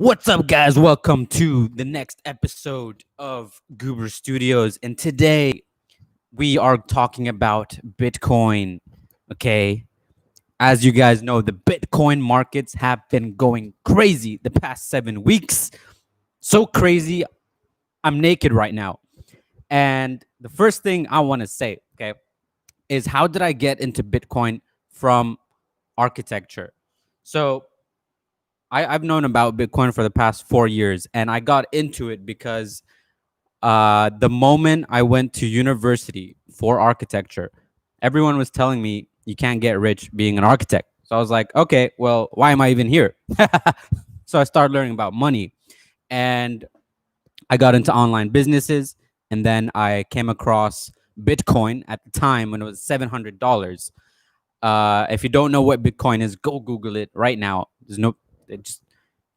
What's up, guys? Welcome to the next episode of Goober Studios. And today we are talking about Bitcoin. Okay. As you guys know, the Bitcoin markets have been going crazy the past 7 weeks. So crazy, I'm naked right now. And the first thing I want to say, okay, is how did I get into Bitcoin from architecture? So I've known about Bitcoin for the past 4 years, and I got into it because the moment I went to university for architecture, everyone was telling me you can't get rich being an architect. So I was like, okay, well, why am I even here? So I started learning about money, and I got into online businesses, and then I came across Bitcoin at the time when it was $700. If you don't know what Bitcoin is, go Google it right now. There's no, it just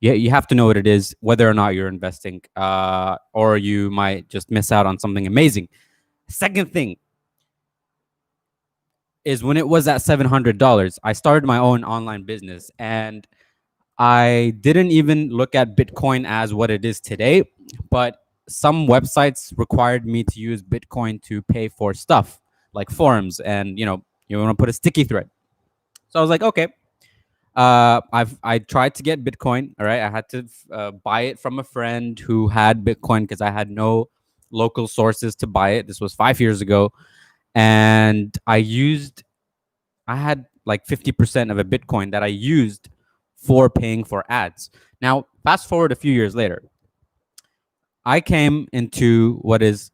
yeah, you have to know what it is, whether or not you're investing, or you might just miss out on something amazing. Second thing is when it was at $700, I started my own online business, and I didn't even look at Bitcoin as what it is today, but some websites required me to use Bitcoin to pay for stuff like forums, and you want to put a sticky thread. So I was like, okay, I tried to get Bitcoin. All right, I had to buy it from a friend who had Bitcoin because I had no local sources to buy it. This was 5 years ago, and I had like 50% of a Bitcoin that I used for paying for ads. Now, fast forward a few years later, I came into what is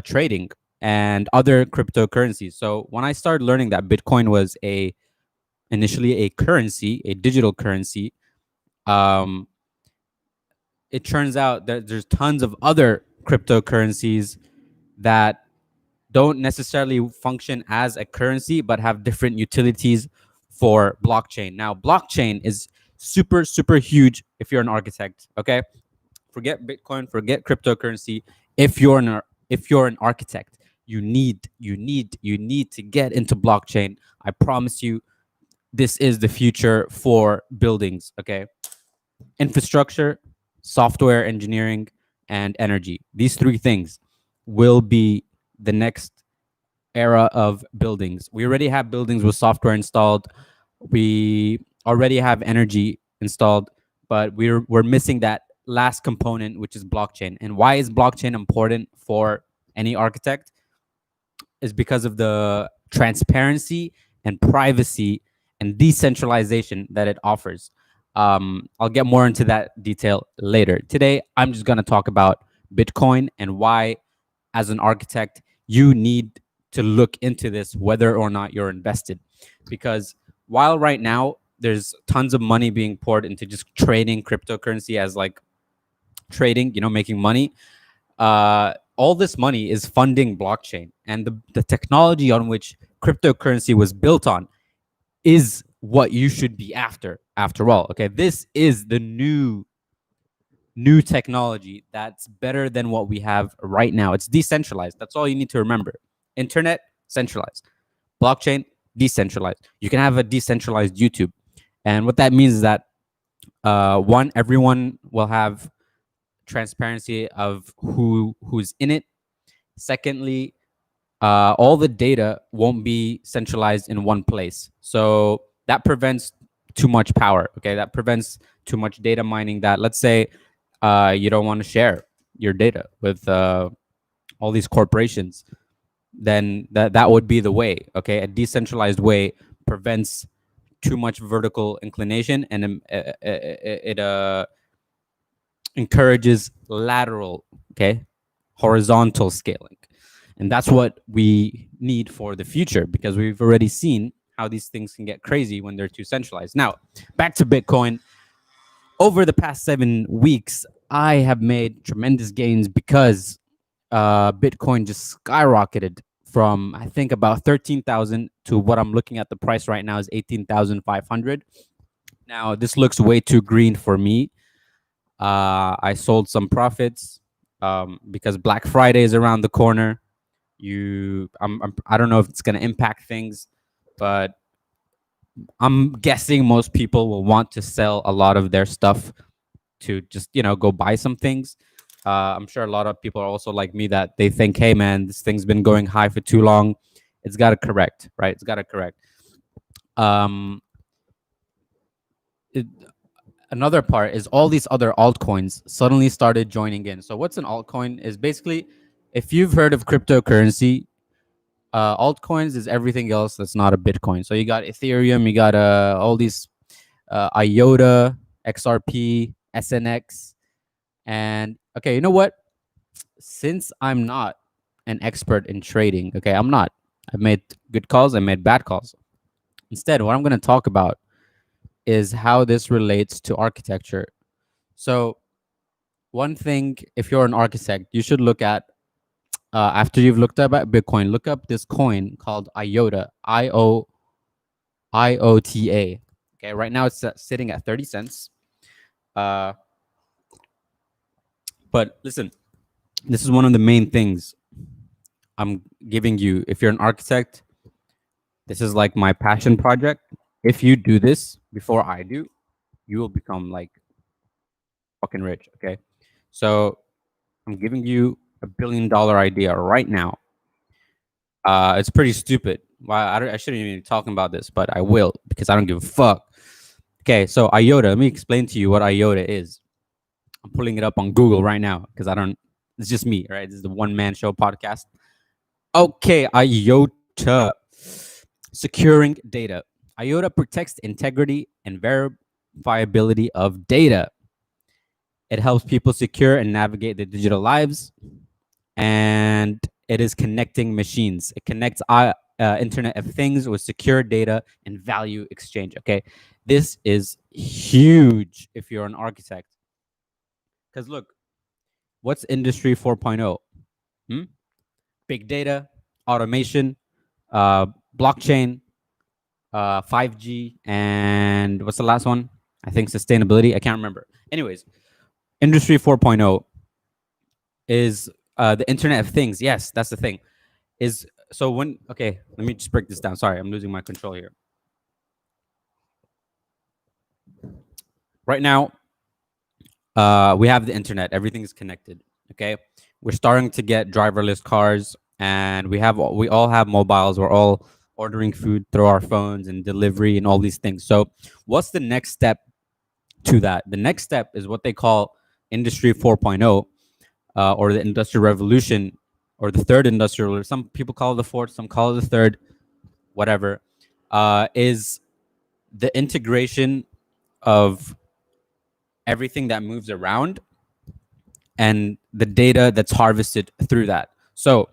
trading and other cryptocurrencies. So when I started learning that Bitcoin was initially a currency, a digital currency, um, it turns out that there's tons of other cryptocurrencies that don't necessarily function as a currency but have different utilities for blockchain. Now, blockchain is super, super huge if you're an architect. Okay, forget Bitcoin, forget cryptocurrency. If you're an architect, you need to get into blockchain. I promise you, this is the future for buildings. Okay, infrastructure, software engineering, and energy. These three things will be the next era of buildings. We already have buildings with software installed. We already have energy installed, but we're missing that last component, which is blockchain. And why is blockchain important for any architect? Is because of the transparency and privacy and decentralization that it offers. I'll get more into that detail later. Today, I'm just going to talk about Bitcoin and why, as an architect, you need to look into this, whether or not you're invested. Because while right now there's tons of money being poured into just trading cryptocurrency as like trading, making money, all this money is funding blockchain, and the technology on which cryptocurrency was built on is what you should be after all. Okay, this is the new technology that's better than what we have right now. It's decentralized. That's all you need to remember. Internet, centralized. Blockchain, decentralized. You can have a decentralized YouTube. And what that means is that one, everyone will have transparency of who's in it. Secondly, all the data won't be centralized in one place. So that prevents too much power. Okay, that prevents too much data mining. That, let's say, you don't want to share your data with all these corporations, then that would be the way. Okay, a decentralized way prevents too much vertical inclination, and it encourages lateral, okay, horizontal scaling. And that's what we need for the future, because we've already seen how these things can get crazy when they're too centralized. Now, back to Bitcoin. Over the past 7 weeks, I have made tremendous gains because Bitcoin just skyrocketed from, I think, about 13,000 to what I'm looking at the price right now is 18,500. Now, this looks way too green for me. I sold some profits because Black Friday is around the corner. I don't know if it's going to impact things, but I'm guessing most people will want to sell a lot of their stuff to just go buy some things. I'm sure a lot of people are also like me, that they think, hey man, this thing's been going high for too long. It's got to correct, right? It's got to correct. Um, it, Another part is all these other altcoins suddenly started joining in. So what's an altcoin? Is basically, if you've heard of cryptocurrency, altcoins is everything else that's not a Bitcoin. So you got Ethereum, you got all these IOTA, XRP, SNX, and okay, you know what? Since I'm not an expert in trading, okay, I'm not. I've made good calls, I made bad calls. Instead, what I'm going to talk about is how this relates to architecture. So, one thing, if you're an architect, you should look at, after you've looked up at Bitcoin, look up this coin called IOTA, IOTA. Okay, right now it's sitting at 30 cents. But listen, this is one of the main things I'm giving you. If you're an architect, this is like my passion project. If you do this before I do, you will become like fucking rich. Okay. So I'm giving you $1 billion idea right now. It's pretty stupid. Why I shouldn't even be talking about this, but I will because I don't give a fuck. Okay, so IOTA. Let me explain to you what IOTA is. I'm pulling it up on Google right now because I don't. It's just me, right? This is the one man show podcast. Okay, IOTA. Securing data. IOTA protects the integrity and verifiability of data. It helps people secure and navigate their digital lives, and it is connecting machines. It connects Internet of Things with secure data and value exchange. Okay, this is huge if you're an architect. Because look, what's Industry 4.0? Big data, automation, blockchain, 5G, and what's the last one? I think sustainability. I can't remember. Anyways, Industry 4.0 is the Internet of Things. Yes, that's the thing. Is so when okay, let me just break this down. Sorry, I'm losing my control here. Right now, we have the internet. Everything is connected. Okay, we're starting to get driverless cars, and we all have mobiles. We're all ordering food through our phones and delivery and all these things. So, what's the next step to that? The next step is what they call Industry 4.0, or the Industrial Revolution, or the third industrial. Some people call it the fourth, some call it the third, whatever. Is the integration of everything that moves around and the data that's harvested through that. So,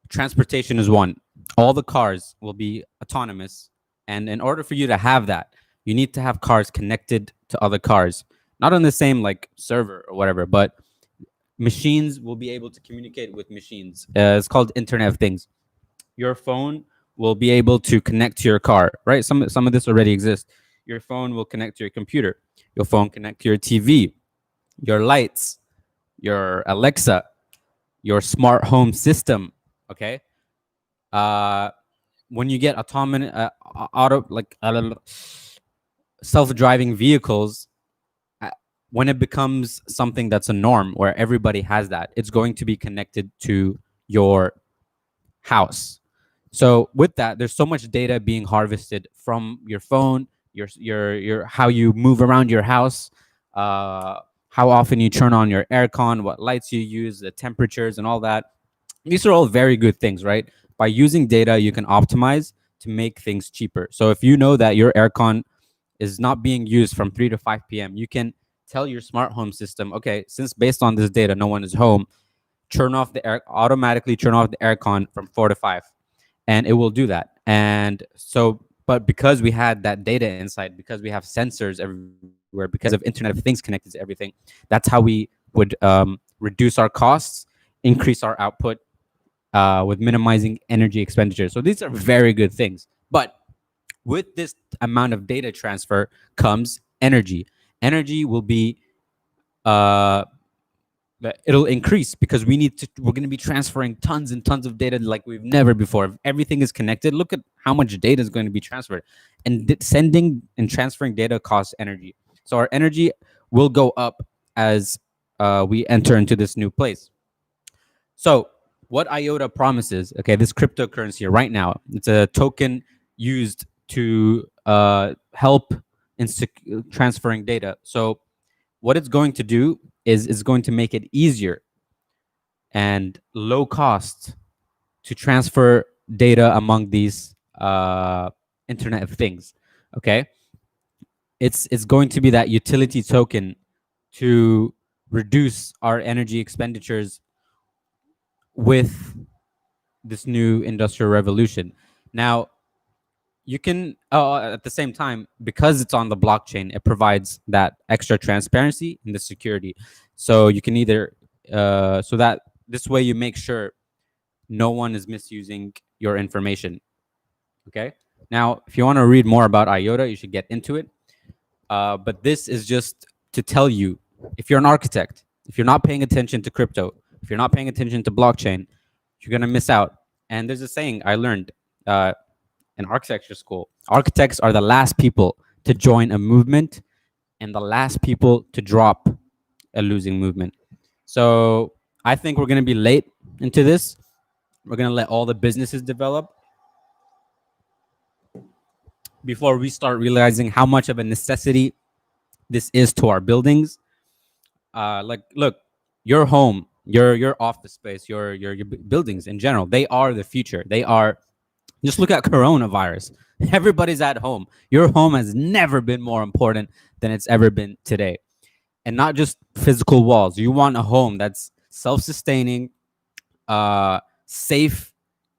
transportation is one. All the cars will be autonomous, and in order for you to have that, you need to have cars connected to other cars, not on the same like server or whatever, but machines will be able to communicate with machines. It's called Internet of Things. Your phone will be able to connect to your car, right? Some of this already exists. Your phone will connect to your computer. Your phone connect to your TV, your lights, your Alexa, your smart home system. Okay. When you get autonomous, self-driving vehicles, when it becomes something that's a norm where everybody has that, it's going to be connected to your house. So with that, there's so much data being harvested from your phone, your how you move around your house, how often you turn on your aircon, what lights you use, the temperatures, and all that. These are all very good things, right? By using data, you can optimize to make things cheaper. So if you know that your aircon is not being used from 3 to 5 p.m., you can tell your smart home system, okay, since based on this data, no one is home, automatically turn off the aircon from 4 to 5, and it will do that. And so, but because we had that data inside, because we have sensors everywhere, because of Internet of Things connected to everything, that's how we would reduce our costs, increase our output, with minimizing energy expenditure. So these are very good things. But with this amount of data transfer comes energy. Energy will be it'll increase because we're going to be transferring tons and tons of data like we've never before. If everything is connected, look at how much data is going to be transferred, and sending and transferring data costs energy. So our energy will go up as we enter into this new place. So what IOTA promises, okay, this cryptocurrency right now, it's a token used to help in transferring data. So what it's going to do is it's going to make it easier and low cost to transfer data among these Internet of Things. Okay, it's going to be that utility token to reduce our energy expenditures with this new industrial revolution. Now, you can at the same time, because it's on the blockchain, it provides that extra transparency and the security. So you can either so that this way you make sure no one is misusing your information. Okay. Now, if you want to read more about IOTA, you should get into it. But this is just to tell you, if you're an architect, if you're not paying attention to crypto, if you're not paying attention to blockchain, you're gonna miss out. And there's a saying I learned in architecture school: architects are the last people to join a movement and the last people to drop a losing movement. So I think we're gonna be late into this. We're gonna let all the businesses develop before we start realizing how much of a necessity this is to our buildings. Like, look, your home, your office space, your buildings in general, they are the future. They are. Just look at coronavirus. Everybody's at home. Your home has never been more important than it's ever been today. And not just physical walls. You want a home that's self-sustaining, safe,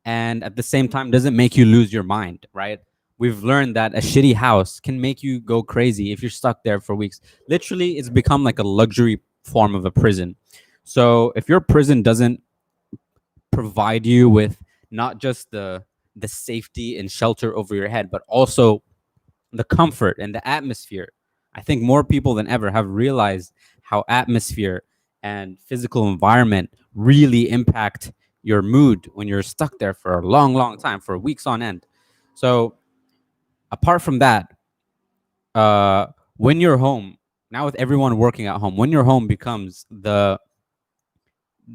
and at the same time doesn't make you lose your mind, right? We've learned that a shitty house can make you go crazy if you're stuck there for weeks. Literally, it's become like a luxury form of a prison. So if your prison doesn't provide you with not just the safety and shelter over your head, but also the comfort and the atmosphere, I think more people than ever have realized how atmosphere and physical environment really impact your mood when you're stuck there for a long, long time, for weeks on end. So apart from that, when you're home, now with everyone working at home, when your home becomes the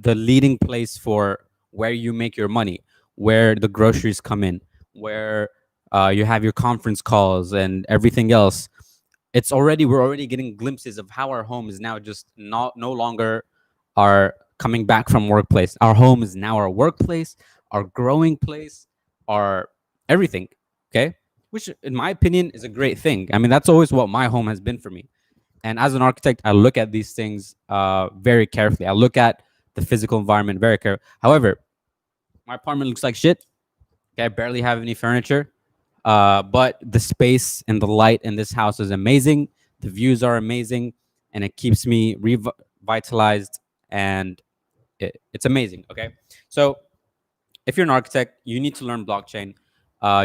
leading place for where you make your money, where the groceries come in, where you have your conference calls and everything else, we're already getting glimpses of how our home is now just no longer our coming back from workplace. Our home is now our workplace, our growing place, our everything. Okay, which in my opinion is a great thing. I mean, that's always what my home has been for me. And as an architect, I look at these things very carefully. I look at the physical environment very carefully. However, my apartment looks like shit. Okay, I barely have any furniture. But the space and the light in this house is amazing. The views are amazing, and it keeps me revitalized, and it's amazing. Okay, so if you're an architect, you need to learn blockchain.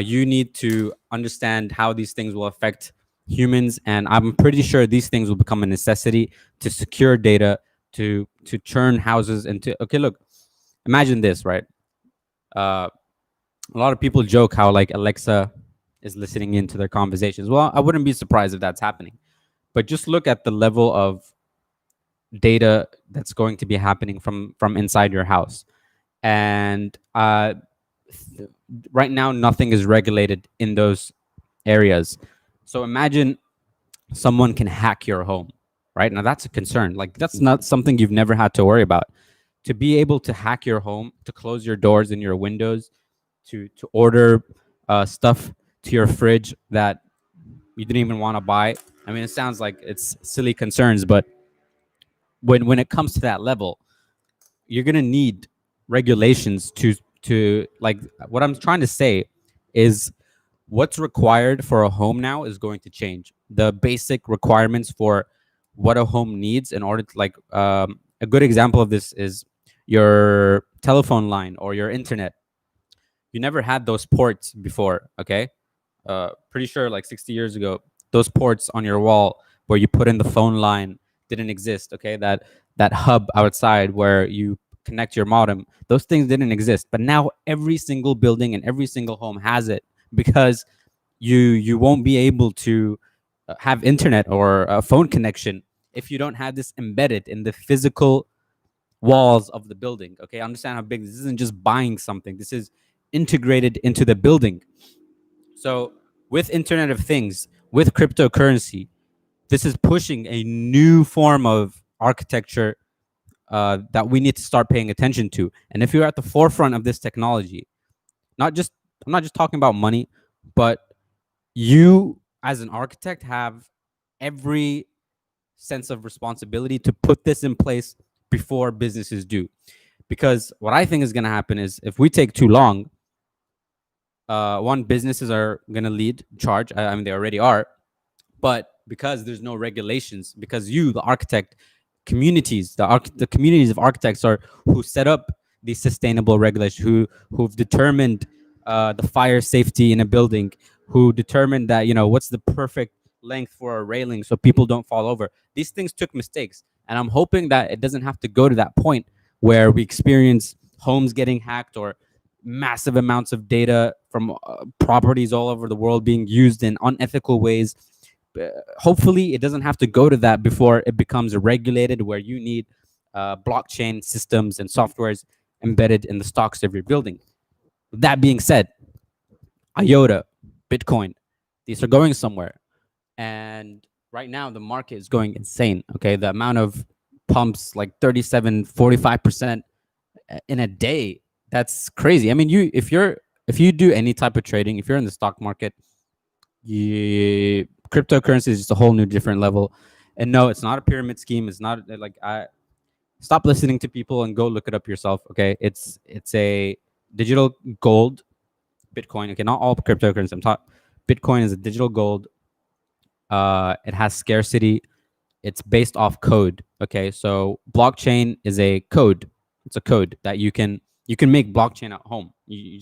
You need to understand how these things will affect humans, and I'm pretty sure these things will become a necessity to secure data, to turn houses into. Okay, look, imagine this, right? A lot of people joke how like Alexa is listening into their conversations. Well, I wouldn't be surprised if that's happening. But just look at the level of data that's going to be happening from inside your house. And right now, nothing is regulated in those areas. So imagine someone can hack your home, right? Now that's a concern. Like, that's not something you've never had to worry about. To be able to hack your home, to close your doors and your windows, to order stuff to your fridge that you didn't even want to buy. I mean, it sounds like it's silly concerns, but when it comes to that level, you're gonna need regulations to like. What I'm trying to say is, what's required for a home now is going to change. The basic requirements for what a home needs in order to, like, a good example of this is your telephone line or your internet. You never had those ports before, okay? Pretty sure like 60 years ago, those ports on your wall where you put in the phone line didn't exist, okay? That hub outside where you connect your modem, those things didn't exist. But now every single building and every single home has it, because you won't be able to have internet or a phone connection if you don't have this embedded in the physical walls of the building. Okay, understand how big this isn't just buying something. This is integrated into the building. So with Internet of Things, with cryptocurrency, this is pushing a new form of architecture that we need to start paying attention to. And if you're at the forefront of this technology, not just I'm not just talking about money, but you as an architect have every sense of responsibility to put this in place before businesses do. Because what I think is going to happen is if we take too long, one, businesses are going to lead charge. I mean, they already are. But because there's no regulations, because you, the architect, communities, the communities of architects are who set up these sustainable regulations, who've determined the fire safety in a building, who determined that what's the perfect length for a railing so people don't fall over. These things took mistakes, and I'm hoping that it doesn't have to go to that point where we experience homes getting hacked or massive amounts of data from properties all over the world being used in unethical ways. Hopefully it doesn't have to go to that before it becomes regulated, where you need blockchain systems and softwares embedded in the stocks of your building. That being said, IOTA, Bitcoin, these are going somewhere. And right now the market is going insane. Okay, the amount of pumps, like 37, 45% in a day, that's crazy. I mean, if you do any type of trading, if you're in the stock market, cryptocurrency is just a whole new different level. And no, it's not a pyramid scheme. It's not like I stop listening to people and go look it up yourself. Okay, it's a digital gold, Bitcoin. Okay, not all cryptocurrency. I'm talking Bitcoin is a digital gold. It has scarcity. It's based off code. Okay, so blockchain is a code. It's a code that you can make blockchain at home. You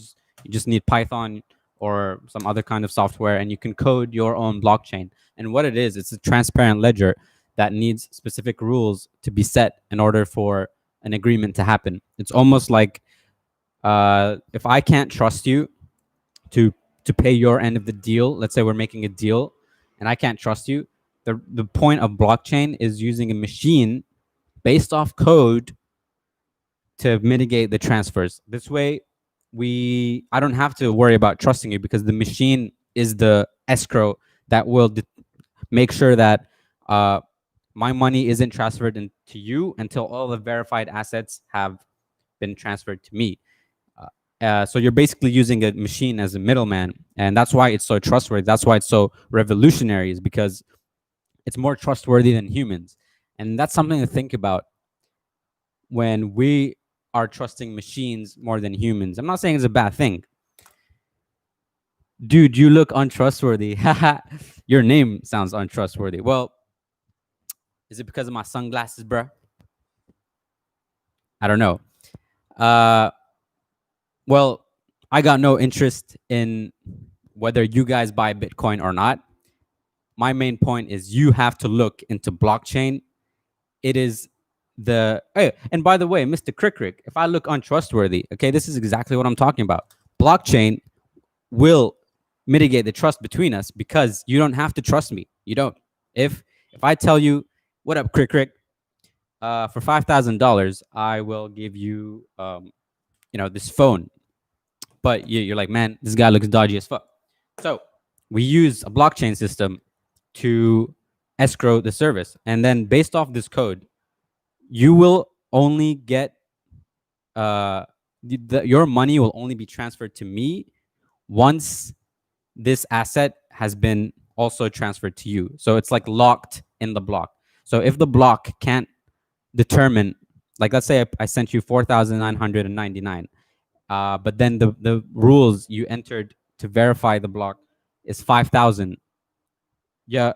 just need Python or some other kind of software, and you can code your own blockchain. And what it is, it's a transparent ledger that needs specific rules to be set in order for an agreement to happen. It's almost like if I can't trust you to pay your end of the deal, let's say we're making a deal, and I can't trust you, the point of blockchain is using a machine based off code to mitigate the transfers. This way, I don't have to worry about trusting you, because the machine is the escrow that will make sure that my money isn't transferred to you until all the verified assets have been transferred to me. So you're basically using a machine as a middleman, and that's why it's so trustworthy. That's why it's so revolutionary, is because it's more trustworthy than humans. And that's something to think about when we are trusting machines more than humans. I'm not saying it's a bad thing. Dude, you look untrustworthy. Your name sounds untrustworthy. Well, is it because of my sunglasses, bro? I don't know. Well, I got no interest in whether you guys buy Bitcoin or not. My main point is you have to look into blockchain. It is and by the way, Mr. Crick, if I look untrustworthy, okay, this is exactly what I'm talking about. Blockchain will mitigate the trust between us, because you don't have to trust me. You don't. If I tell you, what up, Crick, for $5,000, I will give you this phone. But you're like, man, this guy looks dodgy as fuck. So we use a blockchain system to escrow the service. And then based off this code, you will only get your money will only be transferred to me once this asset has been also transferred to you. So it's like locked in the block. So if the block can't determine, like let's say I sent you 4,999, but then the rules you entered to verify the block is 5,000. Yeah,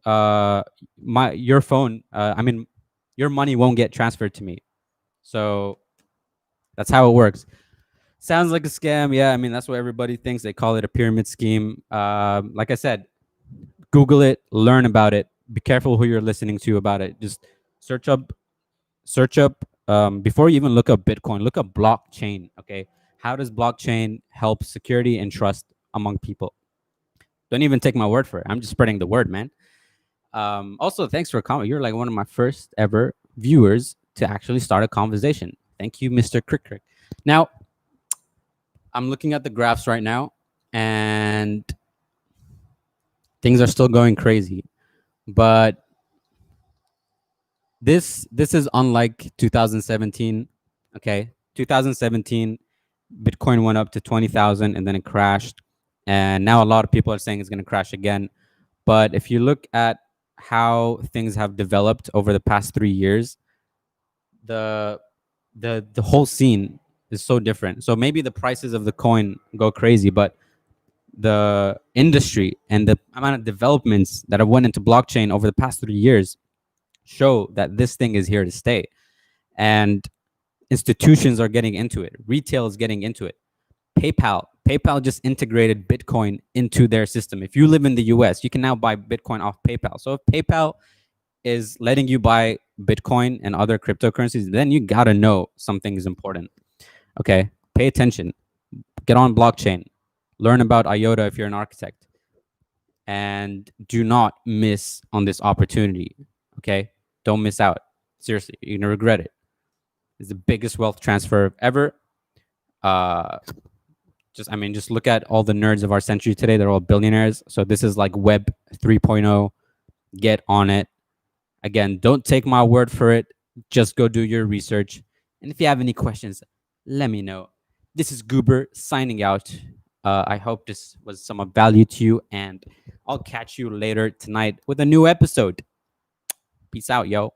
your phone, your money won't get transferred to me. So that's how it works. Sounds like a scam. Yeah, I mean, that's what everybody thinks. They call it a pyramid scheme. Like I said, Google it, learn about it. Be careful who you're listening to about it. Just search up before you even look up Bitcoin, look up blockchain. Okay, how does blockchain help security and trust among people? Don't even take my word for it. I'm just spreading the word, man. Also, thanks for comment. You're like one of my first ever viewers to actually start a conversation. Thank you, Mr. Crick Crick. Now, I'm looking at the graphs right now, and things are still going crazy. But this is unlike 2017. Okay, 2017, Bitcoin went up to 20,000 and then it crashed, and now a lot of people are saying it's going to crash again. But if you look at how things have developed over the past 3 years, the the whole scene is so different. So maybe the prices of the coin go crazy, but the industry and the amount of developments that have went into blockchain over the past 3 years show that this thing is here to stay. And institutions are getting into it. Retail is getting into it. PayPal just integrated Bitcoin into their system. If you live in the US, you can now buy Bitcoin off PayPal. So if PayPal is letting you buy Bitcoin and other cryptocurrencies, then you gotta know something is important. Okay, pay attention. Get on blockchain. Learn about IOTA if you're an architect, and do not miss on this opportunity. Okay, don't miss out. Seriously, you're gonna regret it. It's the biggest wealth transfer ever. Just look at all the nerds of our century today. They're all billionaires. So this is like Web 3.0. Get on it. Again, don't take my word for it. Just go do your research. And if you have any questions, let me know. This is Goober signing out. I hope this was some of value to you, and I'll catch you later tonight with a new episode. Peace out, yo.